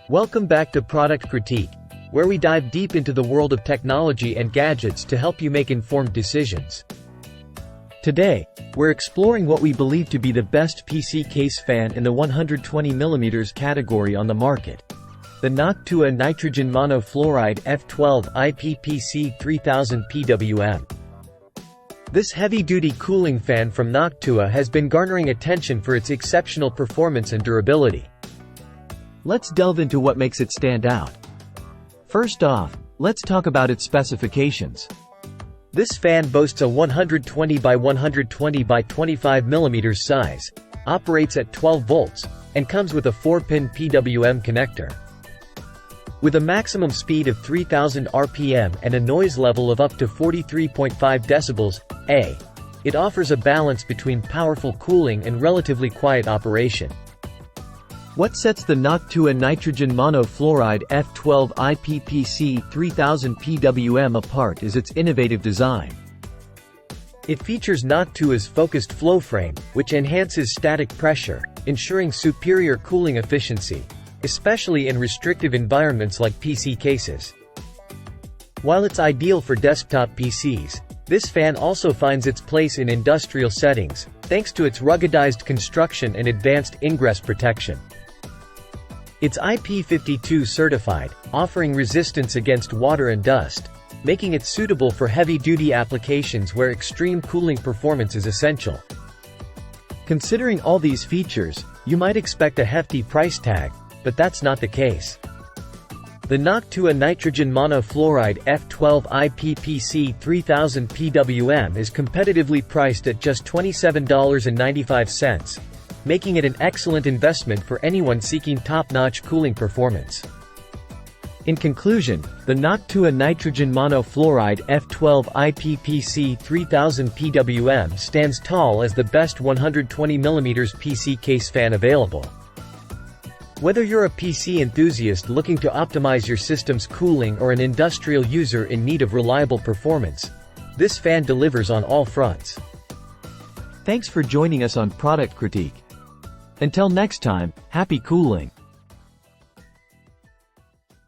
Welcome back to Product Critique, where we dive deep into the world of technology and gadgets to help you make informed decisions. Today, we're exploring what we believe to be the best PC case fan in the 120mm category on the market. The Noctua Nitrogen Monofluoride F12 iPPC 3000 PWM. This heavy-duty cooling fan from Noctua has been garnering attention for its exceptional performance and durability. Let's delve into what makes it stand out. First off, let's talk about its specifications. This fan boasts a 120 by 120 by 25 mm size, operates at 12 volts, and comes with a 4-pin PWM connector. With a maximum speed of 3000 RPM and a noise level of up to 43.5 decibels, it offers a balance between powerful cooling and relatively quiet operation. What sets the Noctua Nitrogen Monofluoride F12 iPPC 3000 PWM apart is its innovative design. It features Noctua's focused flow frame, which enhances static pressure, ensuring superior cooling efficiency, especially in restrictive environments like PC cases. While it's ideal for desktop PCs, this fan also finds its place in industrial settings, thanks to its ruggedized construction and advanced ingress protection. It's IP52 certified, offering resistance against water and dust, making it suitable for heavy-duty applications where extreme cooling performance is essential. Considering all these features, you might expect a hefty price tag, but that's not the case. The Noctua Nitrogen Monofluoride F12 iPPC 3000 PWM is competitively priced at just $27.95. Making it an excellent investment for anyone seeking top-notch cooling performance. In conclusion, the Noctua Nitrogen Monofluoride F12 iPPC 3000 PWM stands tall as the best 120mm PC case fan available. Whether you're a PC enthusiast looking to optimize your system's cooling or an industrial user in need of reliable performance, this fan delivers on all fronts. Thanks for joining us on Product Critique. Until next time, happy cooling!